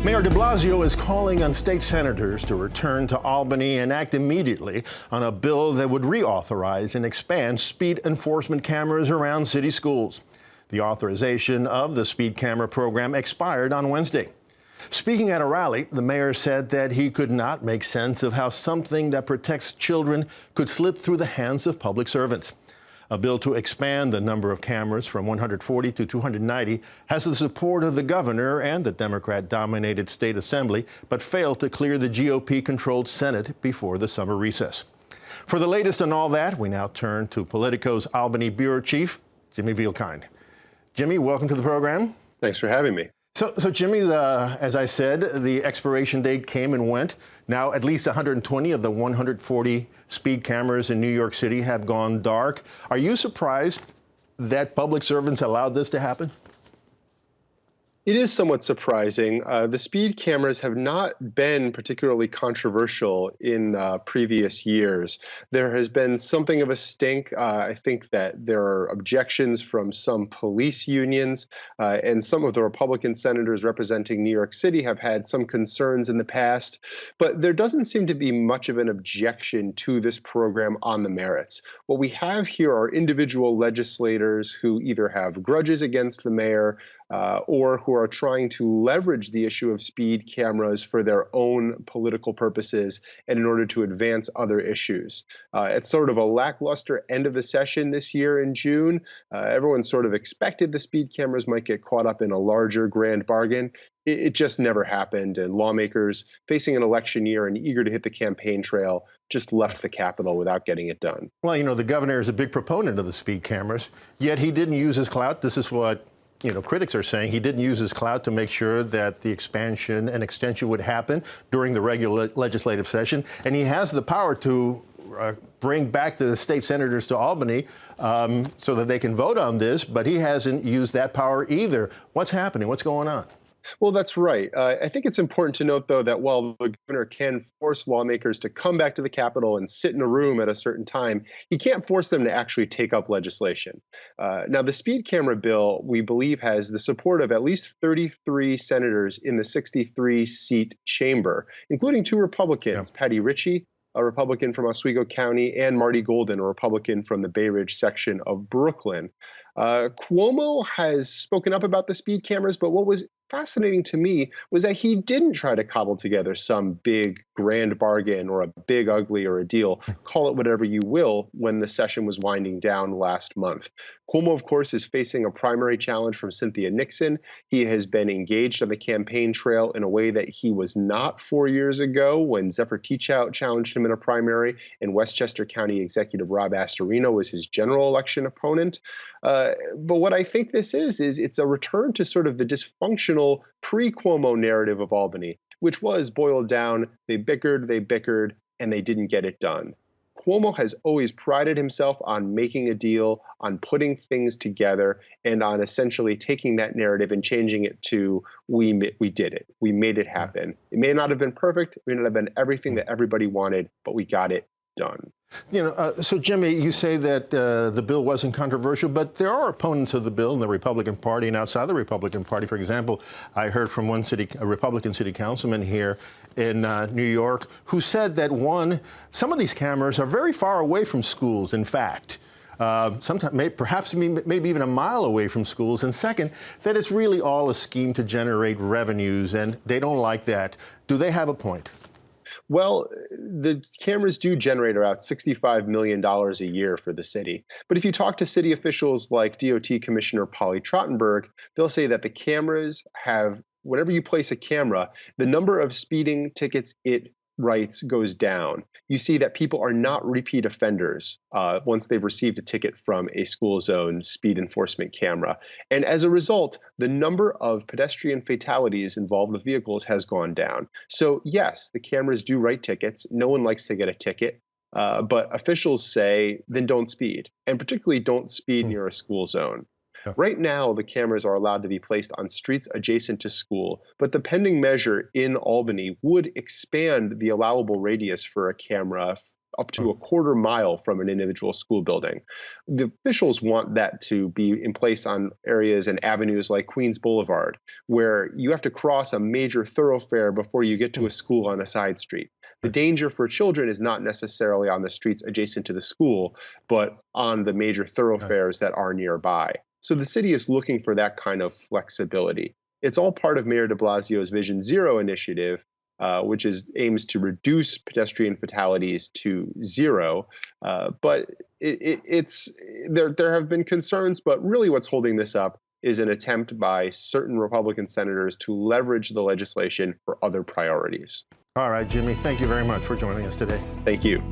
Mayor de Blasio is calling on state senators to return to Albany and act immediately on a bill that would reauthorize and expand speed enforcement cameras around city schools. The authorization of the speed camera program expired on Wednesday. Speaking at a rally, the mayor said that he could not make sense of how something that protects children could slip through the hands of public servants. A bill to expand the number of cameras from 140 to 290 has the support of the governor and the Democrat-dominated state assembly, but failed to clear the GOP-controlled Senate before the summer recess. For the latest on all that, we now turn to Politico's Albany bureau chief, Jimmy Vielkind. Jimmy, welcome to the program. Thanks for having me. So Jimmy, as I said, the expiration date came and went. Now, at least 120 of the 140 speed cameras in New York City have gone dark. Are you surprised that public servants allowed this to happen? It is somewhat surprising. The speed cameras have not been particularly controversial in previous years. There has been something of a stink. I think that there are objections from some police unions, and some of the Republican senators representing New York City have had some concerns in the past. But there doesn't seem to be much of an objection to this program on the merits. What we have here are individual legislators who either have grudges against the mayor or who are trying to leverage the issue of speed cameras for their own political purposes and in order to advance other issues. It's sort of a lackluster end of the session this year in June. Everyone sort of expected the speed cameras might get caught up in a larger grand bargain. It just never happened, and lawmakers facing an election year and eager to hit the campaign trail just left the Capitol without getting it done. Well, you know, the governor is a big proponent of the speed cameras, yet he didn't use his clout. This is what critics are saying. He didn't use his clout to make sure that the expansion and extension would happen during the regular legislative session. And he has the power to bring back the state senators to Albany so that they can vote on this, but he hasn't used that power either. What's happening? What's going on? Well, that's right. I think it's important to note, though, that while the governor can force lawmakers to come back to the Capitol and sit in a room at a certain time, he can't force them to actually take up legislation. Now, the speed camera bill, we believe, has the support of at least 33 senators in the 63-seat chamber, including two Republicans, Patty Ritchie, a Republican from Oswego County, and Marty Golden, a Republican from the Bay Ridge section of Brooklyn. Cuomo has spoken up about the speed cameras, but what was fascinating to me was that he didn't try to cobble together some big grand bargain or a big ugly or a deal, call it whatever you will, when the session was winding down last month. Cuomo, of course, is facing a primary challenge from Cynthia Nixon. He has been engaged on the campaign trail in a way that he was not 4 years ago when Zephyr Teachout challenged him in a primary and Westchester County Executive Rob Astorino was his general election opponent. But what I think this is it's a return to sort of the dysfunctional pre-Cuomo narrative of Albany, which was boiled down, they bickered, and they didn't get it done. Cuomo has always prided himself on making a deal, on putting things together, and on essentially taking that narrative and changing it to, we did it. We made it happen. It may not have been perfect. It may not have been everything that everybody wanted, but we got it done. So Jimmy, you say that the bill wasn't controversial, but there are opponents of the bill in the Republican Party and outside the Republican Party. For example, I heard from a Republican city councilman here in New York who said that some of these cameras are very far away from schools, in fact. Sometimes, perhaps maybe even a mile away from schools. And second, that it's really all a scheme to generate revenues, and they don't like that. Do they have a point? Well, the cameras do generate about $65 million a year for the city. But if you talk to city officials like DOT Commissioner Polly Trottenberg, they'll say that the cameras have, whenever you place a camera, the number of speeding tickets it writes goes down. You see that people are not repeat offenders once they've received a ticket from a school zone speed enforcement camera. And as a result, the number of pedestrian fatalities involved with vehicles has gone down. So yes, the cameras do write tickets. No one likes to get a ticket. But officials say, then don't speed, and particularly don't speed near a school zone. Yeah. Right now, the cameras are allowed to be placed on streets adjacent to school, but the pending measure in Albany would expand the allowable radius for a camera up to a quarter mile from an individual school building. The officials want that to be in place on areas and avenues like Queens Boulevard, where you have to cross a major thoroughfare before you get to a school on a side street. The danger for children is not necessarily on the streets adjacent to the school, but on the major thoroughfares that are nearby. So the city is looking for that kind of flexibility. It's all part of Mayor de Blasio's Vision Zero initiative, which aims to reduce pedestrian fatalities to zero. But there have been concerns, but really what's holding this up is an attempt by certain Republican senators to leverage the legislation for other priorities. All right, Jimmy, thank you very much for joining us today. Thank you.